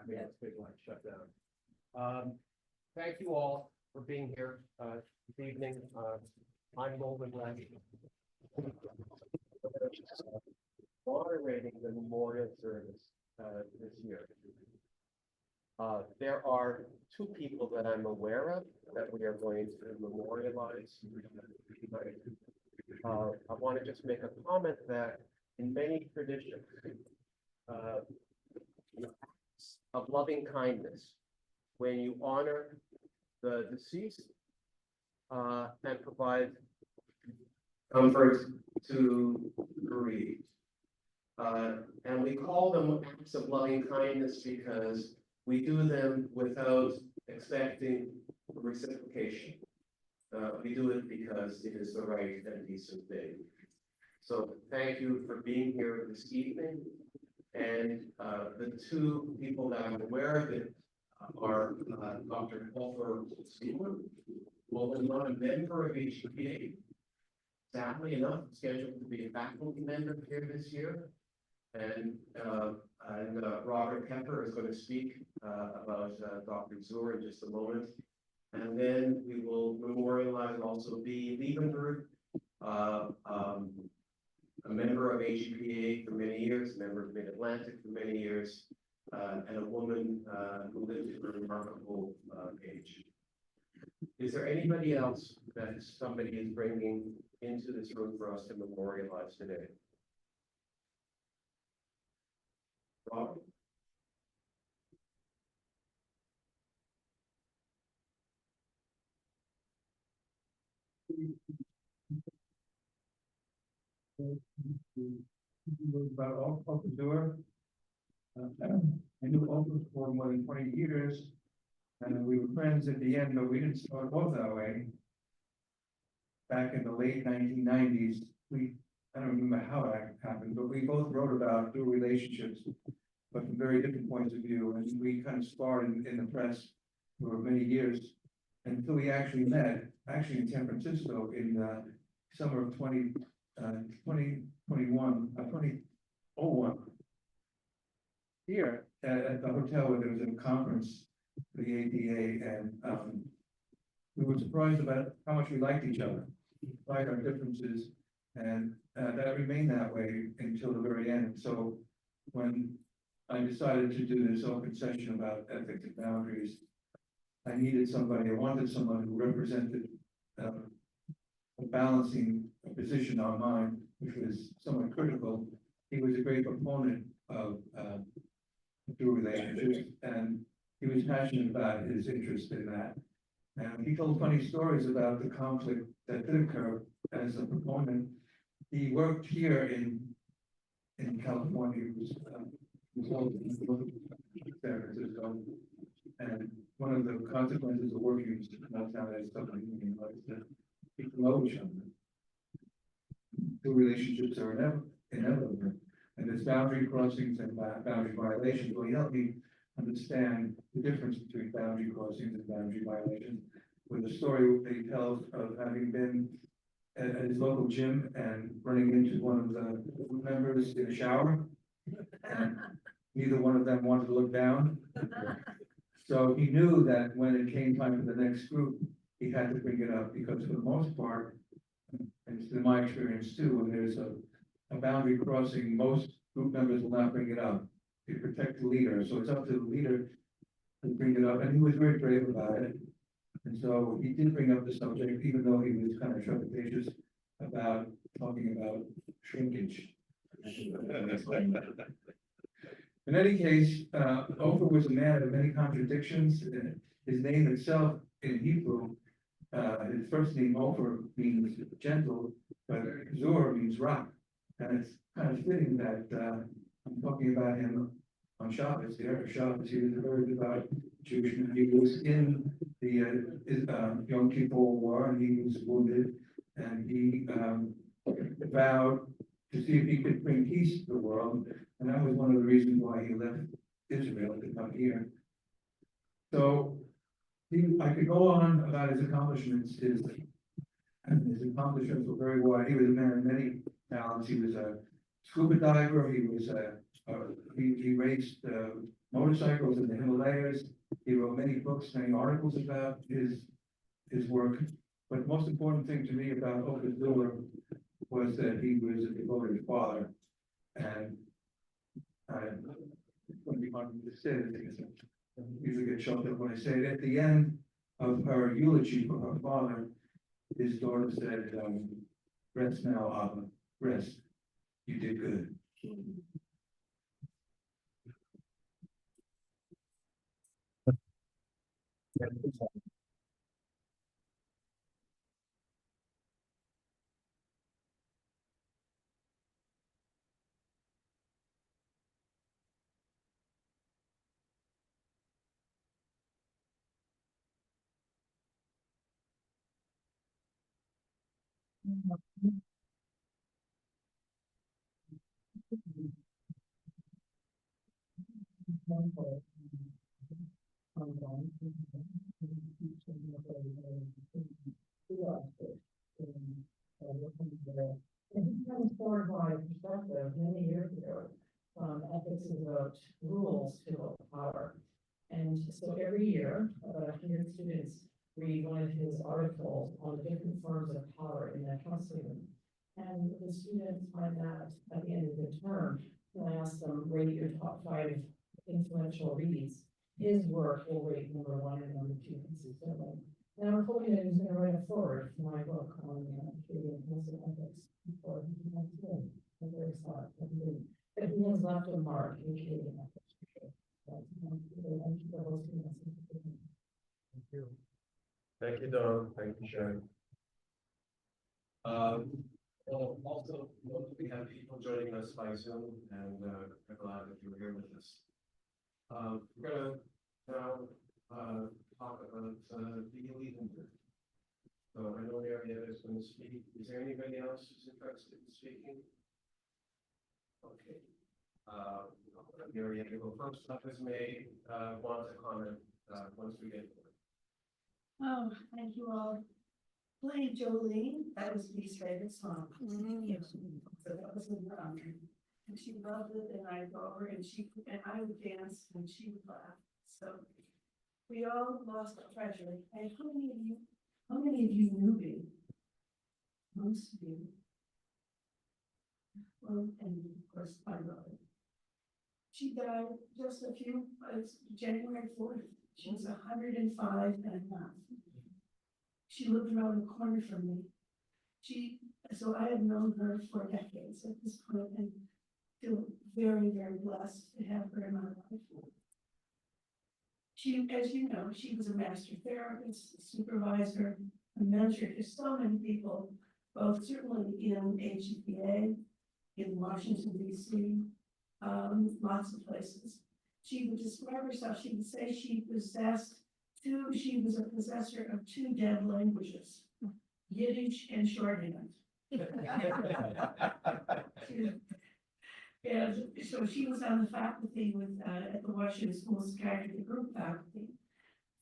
made this big line shut down. Thank you all for being here this evening. I'm Golden West, moderating the memorial service this year. There are two people that I'm aware of that we are going to memorialize. I want to just make a comment that in many traditions of loving kindness, when you honor the deceased and provide comfort to the bereaved. And we call them acts of loving kindness because we do them without expecting reciprocation. We do it because it is the right and decent thing. So thank you for being here this evening. And the two people that I'm aware of it are Dr. Wolfer Stewart, well, not a member of AGPA. Sadly enough, scheduled to be a faculty member here this year. And Robert Pepper is going to speak about Dr. Zur in just a moment. And then we will memorialize also B. Liebenberg, a member of AGPA for many years, a member of Mid-Atlantic for many years, and a woman who lived to a remarkable age. Is there anybody else that somebody is bringing into this room for us to memorialize today? Rob? About Open Door. I knew Open for more than 20 years, and we were friends at the end, but we didn't start off that way. Back in the late 1990s, I don't remember how that happened, but we both wrote about dual relationships, but from very different points of view, and we kind of sparred in the press for many years until we actually met, actually in San Francisco in summer of 2001, here at the hotel where there was a conference for the APA, and we were surprised about how much we liked each other, despite our differences, and that remained that way until the very end. So when I decided to do this open session about ethics and boundaries, I wanted someone who represented a balancing position on mine, which was somewhat critical. He was a great proponent of dual relationships, and he was passionate about his interest in that. And he told funny stories about the conflict that did occur as a proponent. He worked here in California. He was in San Francisco, and one of the consequences of working in downtown as somebody was that people know each other. The relationships are inevitable, and there's boundary crossings and boundary violations. Well, he helped me understand the difference between boundary crossings and boundary violations with a story that he tells of having been at his local gym and running into one of the group members in a shower, and neither one of them wanted to look down. So he knew that when it came time for the next group, he had to bring it up, because for the most part, and it's been my experience too, when there's a boundary crossing, most group members will not bring it up to protect the leader. So it's up to the leader to bring it up, and he was very brave about it. And so he did bring up the subject, even though he was kind of trepidatious about talking about shrinkage. In any case, Ofer was a man of many contradictions. His name itself in Hebrew, his first name Ofer means gentle, but Zur means rock. And it's kind of fitting that I'm talking about him on Shabbos. The Erev Shabbos, he was a very devout Jewish man. He was in the Yom Kippur War, and he was wounded, and he vowed to see if he could bring peace to the world. And that was one of the reasons why he left Israel to come here. So I could go on about his accomplishments. His accomplishments were very wide. He was a man of many talents. He was a scuba diver. He was he raced motorcycles in the Himalayas. He wrote many books, many articles about his work. But the most important thing to me about Opus Diller was that he was a devoted father. And I wouldn't be hard to say it. I usually get choked up when I say it. At the end of her eulogy for her father, his daughter said, rest now, Abba, rest. You did good. And he transformed my perspective many years ago from ethics is about rules to about power. And so every year, about 100 students read one of his articles on the different forms of power in that counseling. And the students find that at the end of the term, when I ask them, rate your top 5 influential reads, his work will rate #1 and #2 consistently. And I'm hoping that he's going to write a forward for my book on Canadian Muslim ethics. Before he went to it. I'm very sorry that he didn't. But he has left a mark in Canadian ethics for sure. But, thank you for hosting us. Thank you. Thank you, Don. Thank you, Sharon. Well, also, we have people joining us by Zoom, and we're glad that you're here with us. We're gonna now talk about the elite. So I know Marietta is going to speak. Is there anybody else who's interested in speaking? Okay. Marietta, go first up is May, wants a comment once we get to it. Oh, thank you all. Play Jolene, that was Lee's favorite song. So that was in her honor. And she loved it, and I'd go over and I would dance and she would laugh. So we all lost a treasure. And how many of you knew me? Most of you. Well, and of course, my mother. She died just January 4th. She was 105 and a half. She lived around the corner from me. So I have known her for decades at this point and feel very, very blessed to have her in my life. She, as you know, she was a master therapist, a supervisor, a mentor to so many people, both certainly in AGPA, in Washington, D.C., lots of places. She would describe herself, she would say she was a possessor of 2 dead languages, Yiddish and shorthand. And so she was on the faculty at the Washington School of Psychiatry group faculty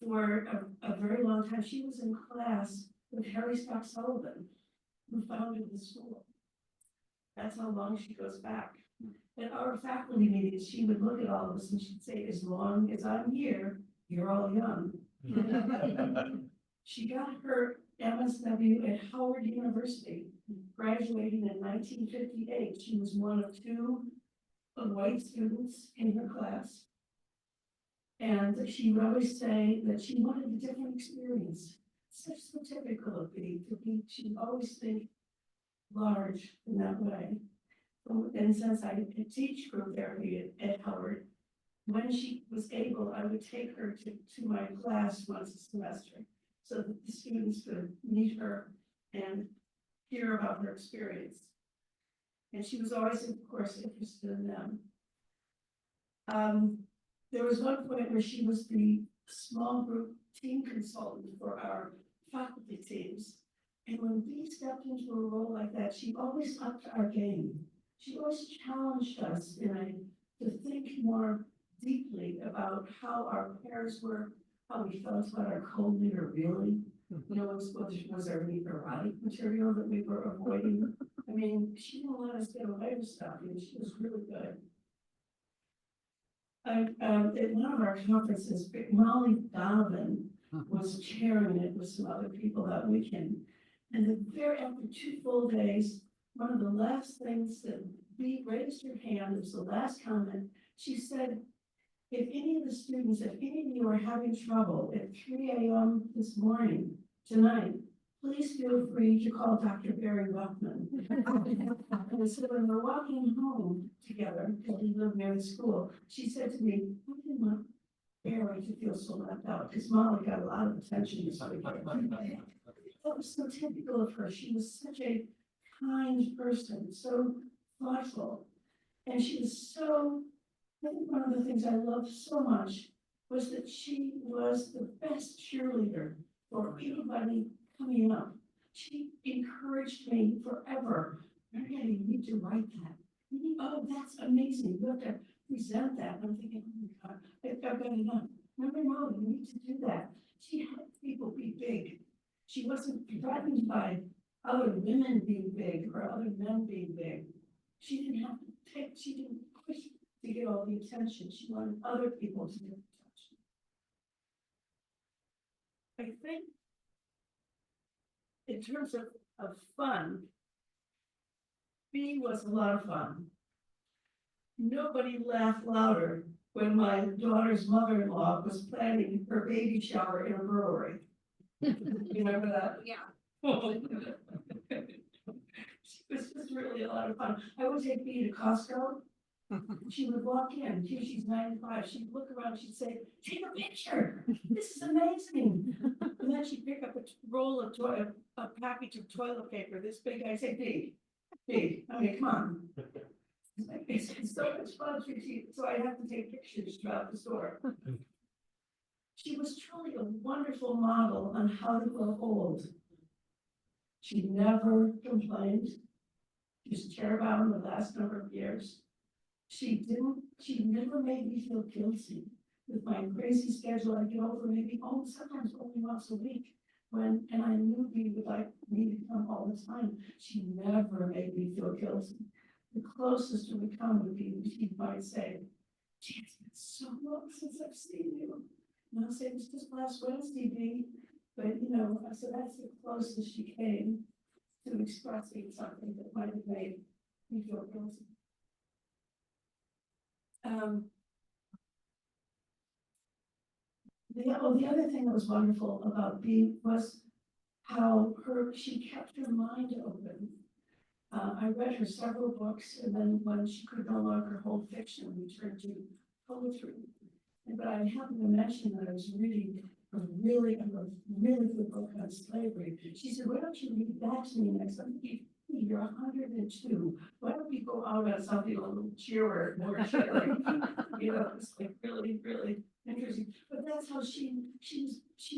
for a very long time. She was in class with Harry Stock Sullivan, who founded the school. That's how long she goes back. At our faculty meetings, she would look at all of us and she'd say, as long as I'm here, you're all young. She got her MSW at Howard University, graduating in 1958. She was one of 2 white students in her class. And she would always say that she wanted a different experience. Such so typical of me, she would always think large in that way. And since I teach group therapy at Howard, when she was able, I would take her to my class once a semester so that the students could meet her and hear about her experience. And she was always, of course, interested in them. There was one point where she was the small group team consultant for our faculty teams. And when we stepped into a role like that, she always upped our game. She always challenged us to think more deeply about how our pairs were, how we felt about our co-leader really. Was there any erotic material that we were avoiding? I mean, she didn't let us get away with stuff, and she was really good. At one of our conferences, Molly Donovan was chairing it with some other people that weekend. And after 2 full days, one of the last things that Bee raised her hand, it was the last comment, she said, if any of the students, if any of you are having trouble at 3 a.m. this morning, tonight, please feel free to call Dr. Barry Buckman. And so when we're walking home together, because we live near the school, she said to me, I didn't want Barry to feel so left out, because Molly got a lot of attention this weekend. That was so typical of her. She was such a kind person, so thoughtful. And she was so, I think one of the things I loved so much was that she was the best cheerleader for anybody coming up. She encouraged me forever. Marietta, you need to write that. Oh, that's amazing. You have to present that. And I'm thinking, oh my God, I've got enough. Remember, Molly, you need to do that. She had people be big. She wasn't threatened by other women being big or other men being big. She didn't have to she didn't push to get all the attention. She wanted other people to get attention. I think in terms of fun, B was a lot of fun. Nobody laughed louder when my daughter's mother-in-law was planning her baby shower in a brewery. You remember that? Yeah. It was just really a lot of fun. I would take B to Costco. She would walk in, she's 95, she'd look around, she'd say, take a picture, this is amazing. And then she'd pick up a roll of a package of toilet paper, this big, I say, B, I mean, come on. It's so much fun, so I have to take pictures throughout the store. She was truly a wonderful model on how to grow old. She never complained. She was chairbound the last number of years. She never made me feel guilty with my crazy schedule. I'd get over maybe sometimes only once a week and I knew he would like me to come all the time. She never made me feel guilty. The closest it would come would be she might say, gee, it's been so long since I've seen you. And I'll say, it was just last Wednesday, B. But so that's the closest she came to expressing something that might have made me feel guilty. The other thing that was wonderful about B was how she kept her mind open. I read her several books, and then when she could no longer hold fiction, we turned to poetry. But I happened to mention that I was reading a really good book on slavery. She said, why don't you read that to me next time? You're 102. Why don't we go out on something a little cheerier, more cheery? It's like really, really interesting. But that's how she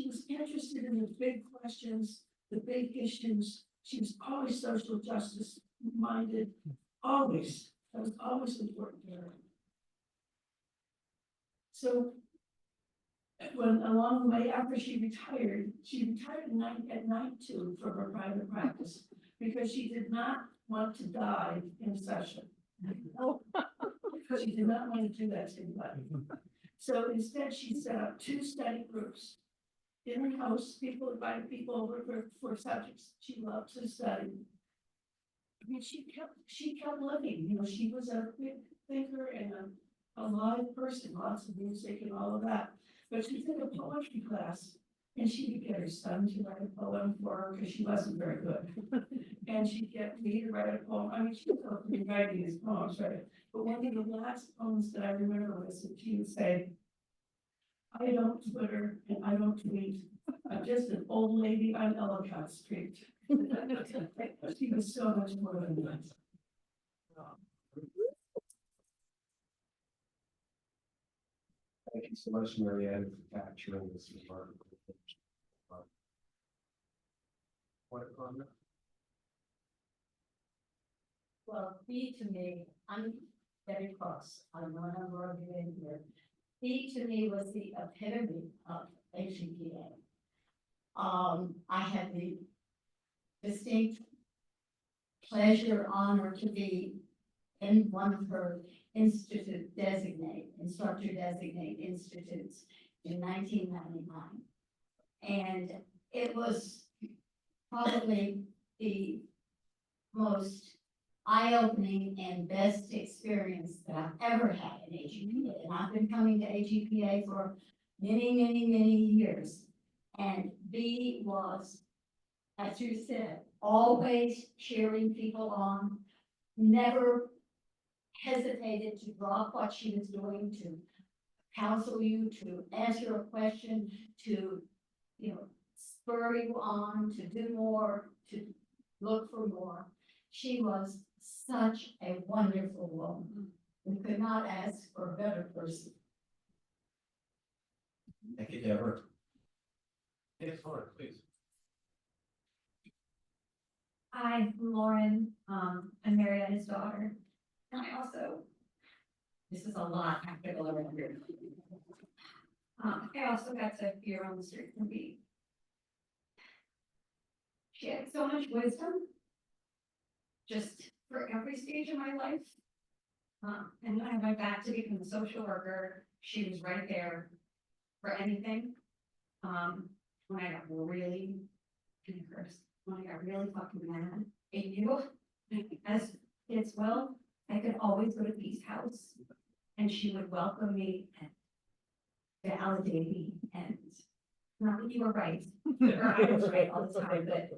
was interested in the big questions, the big issues. She was always social justice minded, always. That was always important to her. So when along the way after she retired at night too from her private practice because she did not want to die in session. She did not want to do that to anybody. So instead she set up 2 study groups in her house. People invited people over for subjects she loved to study. I mean, she kept living. She was a big thinker and a live person, lots of music and all of that. But she took a poetry class, and she would get her son to write a poem for her because she wasn't very good. And she'd get me to write a poem. I mean, she was writing these poems, right? But one of the last poems that I remember was that she would say, I don't Twitter and I don't tweet. I'm just an old lady on Ellicott Street. She was so much more than that. Thank you so much, Marianne, for capturing this remarkable picture. What comment? Well, B to me, I'm Debbie Cross, I'm one of our in here. B to me was the epitome of AGPA. I had the distinct pleasure, honor to be in one of her institute designate, instructor designate institutes in 1999. And it was probably the most eye-opening and best experience that I've ever had in AGPA. And I've been coming to AGPA for many, many, many years. And B was, as you said, always cheering people on, never hesitated to drop what she was doing to counsel you, to answer a question, to, spur you on, to do more, to look for more. She was such a wonderful woman. We could not ask for a better person. Thank you, Deborah. Yes, Lauren, please. Hi, I'm Lauren. I'm Marietta's daughter. And I also, this is a lot I have to go around here. I also got to hear on the street from B. She had so much wisdom, just for every stage of my life. And when I went back to become a social worker, she was right there for anything. When I got really, when I got really fucking mad at you, as kids will, I could always go to B's house and she would welcome me and validate me, and not that you were right, or I was right all the time, but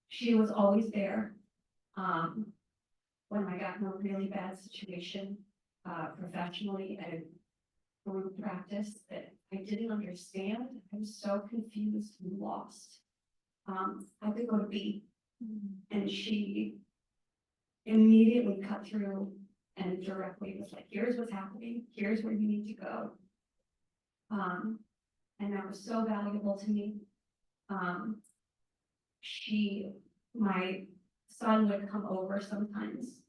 she was always there. When I got in a really bad situation, professionally at a group practice that I didn't understand, I was so confused and lost. I could go to B, and she immediately cut through and directly was like, here's what's happening, here's where you need to go. And that was so valuable to me. My son would come over sometimes,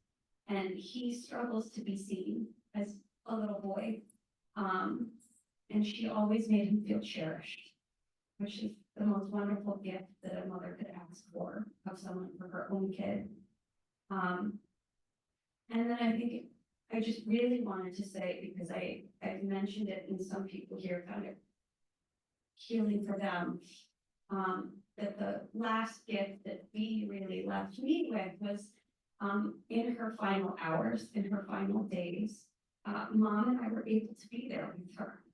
and he struggles to be seen as a little boy. And she always made him feel cherished, which is the most wonderful gift that a mother could ask for of someone for her own kid. And then I think I just really wanted to say, because I've mentioned it, and some people here kind of healing for them, that the last gift that B really left me with was in her final hours, in her final days, Mom and I were able to be there with her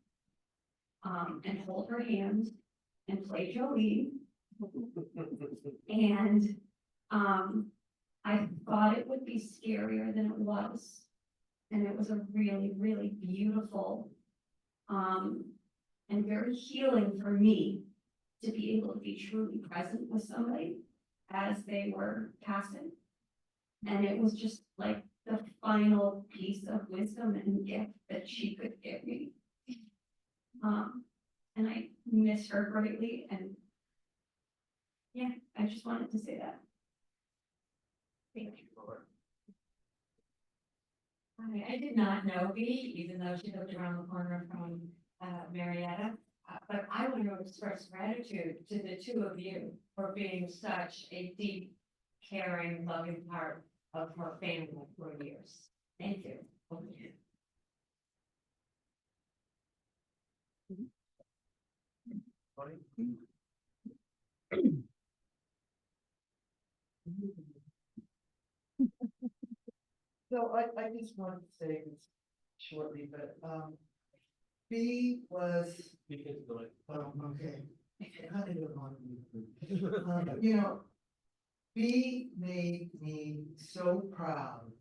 and hold her hand and play Jolene. And I thought it would be scarier than it was. And it was a really, really beautiful and very healing for me to be able to be truly present with somebody as they were passing. And it was just like the final piece of wisdom and gift that she could give me. And I miss her greatly. And yeah, I just wanted to say that. Thank you, Lauren. I did not know B, even though she lived around the corner from Marietta. But I want to express gratitude to the two of you for being such a deep, caring, loving part of her family for years. Thank you. So I just wanted to say this shortly, but, B was, Because of the, okay. How did it want me? B made me so proud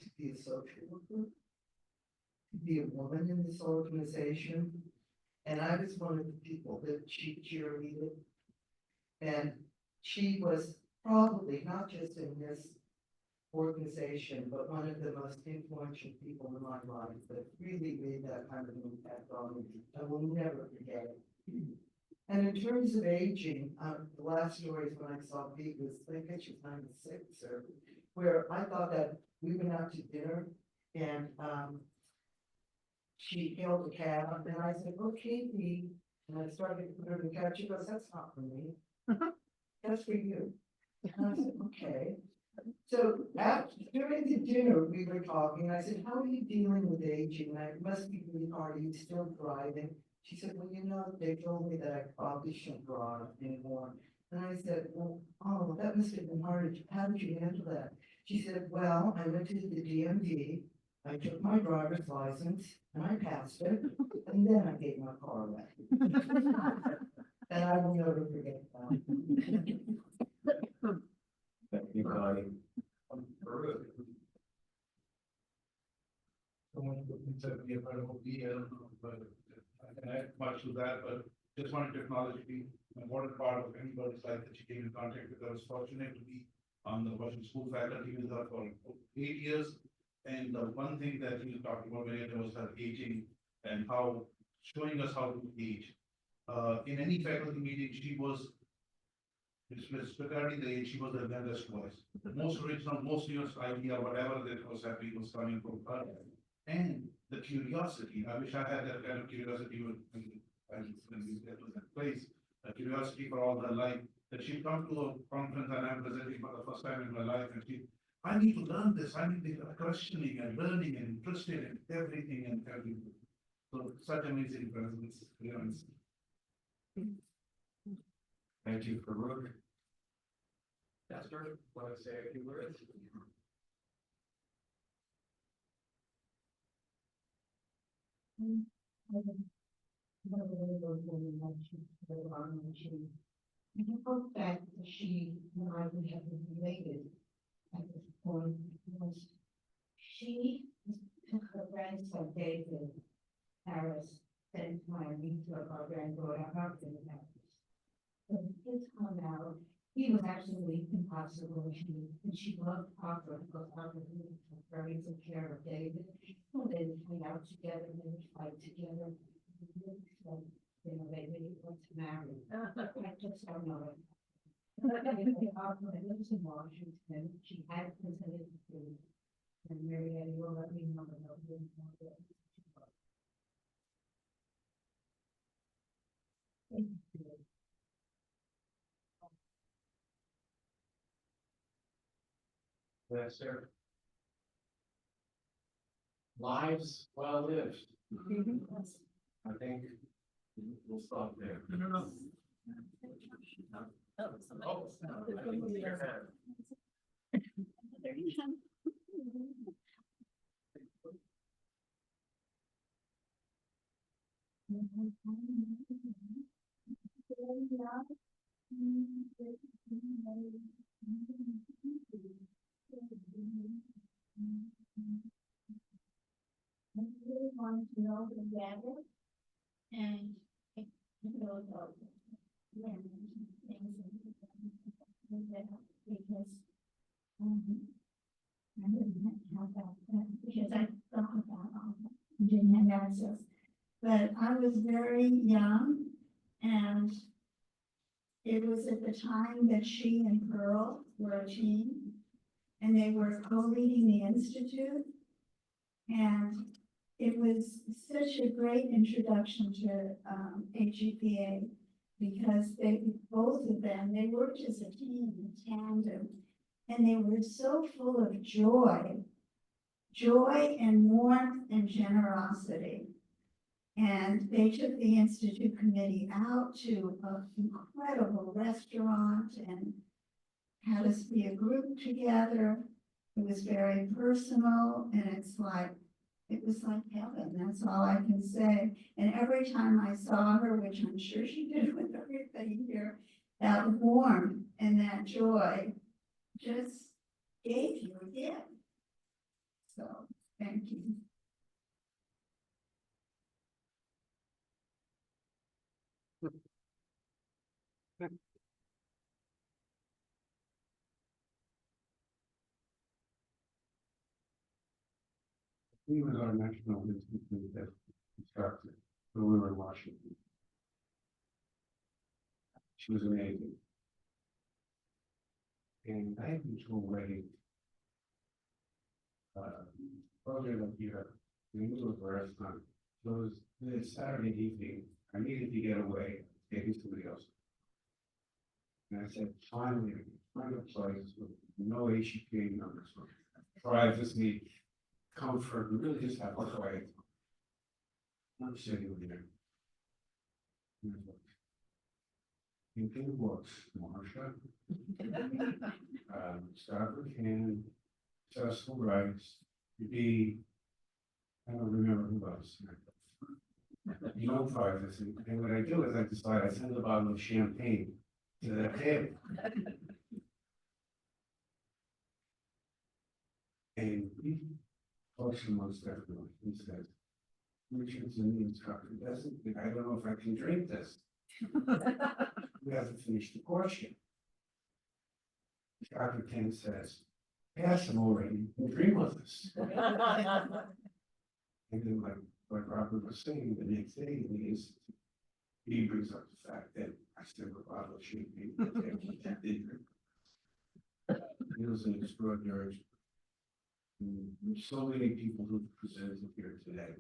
to be a social worker, to be a woman in this organization. And I was one of the people that she cheerleaded. And she was probably not just in this organization, but one of the most influential people in my life that really made that kind of impact on me. I will never forget it. And in terms of aging, the last stories when I saw Pete was, I think she was 96, or where I thought that we went out to dinner and she hailed a cab and I said, okay, Pete. And I started to put her in the cab. She goes, that's not for me. That's for you. And I said, okay. So after, during the dinner, we were talking, I said, how are you dealing with aging? It must be really hard, are you still driving? She said, well, they told me that I probably shouldn't drive anymore. And I said, well, oh, that must have been hard, how did you handle that? She said, well, I went to the DMV, I took my driver's license, and I passed it, and then I gave my car away. And I will never forget that. Thank you, Connie. Someone said we have had a whole year, but I can add much to that, but just wanted to acknowledge the important part of anybody's life that she came in contact with. I was fortunate to be on the Washington School faculty with her for 8 years. And the one thing that he was talking about Marietta was her aging and how showing us how to age. In any faculty meeting, she was regarding the age, she was the youngest voice. The most original, most newest idea, whatever that was happening was coming from her. And the curiosity, I wish I had that kind of curiosity when we get to that place. A curiosity for all her life, that she'd come to a conference and I'm presenting for the first time in my life and I need to learn this, I need to be questioning and learning and interested in everything and everything. So such amazing presence, Thank you, Farouk. Esther, want to say a few words? I hope that she and I would have been related at this point because she took her grandson David Harris, spent time into our granddaughter Harvey Harris. When his come out, he was absolutely impossible. She loved Harper because Harper took very good care of David. So they would hang out together and they would fight together. So, they really want to marry. I just don't know it. Harper lives in Washington. She had presented to and Marietta will let me know about him. Thank you. Yes, sir. Lives well lived. I think we'll stop there. No. Oh, I didn't see your hand. I really wanted to know the weather and you know, yeah, things because I didn't have that because I thought about all that. I didn't have access. But I was very young and it was at the time that she and Pearl were a team and they were co-leading the Institute. And it was such a great introduction to AGPA because both of them, they worked as a team in tandem and they were so full of joy and warmth and generosity. And they took the Institute committee out to an incredible restaurant and had us be a group together. It was very personal and it was like heaven, that's all I can say. And every time I saw her, which I'm sure she did with everything here, that warmth and that joy just gave you a gift. So, thank you. He was our national institute that instructor when we were in Washington. She was amazing. And I had been to a wedding earlier that year. We moved to a restaurant. So it was this Saturday evening. I needed to get away, taking somebody else. And I said, finally, find a place with no AGPA numbers, privacy, comfort, and really just have a quiet. I'm sitting there. You can books, Marsha. Start with hand, successful rights, be, I don't remember who else. No privacy, and what I do is I decide I send a bottle of champagne to that table. And he talks to most definitely, he says, Richardson, the instructor, doesn't, I don't know if I can drink this. We haven't finished the question. Dr. King says, pass him already, you can drink with us. And then like Robert was saying, the next day, he brings up the fact that I still a bottle of champagne. It was an extraordinary. So many people who presented here today.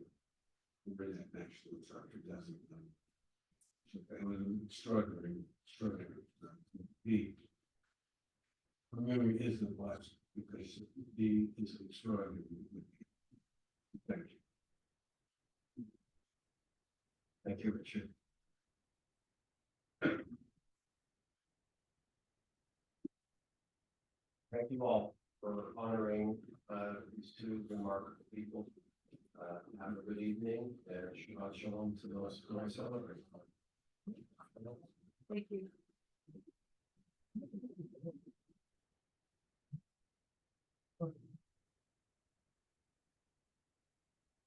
Who bring that next to Dr. doesn't. So it was an extraordinary. The memory is the blessed because the is extraordinary. Thank you. Thank you, Richard. Thank you all for honoring these two remarkable people. Have a good evening and Shabbat Shalom to those who I celebrate. Thank you.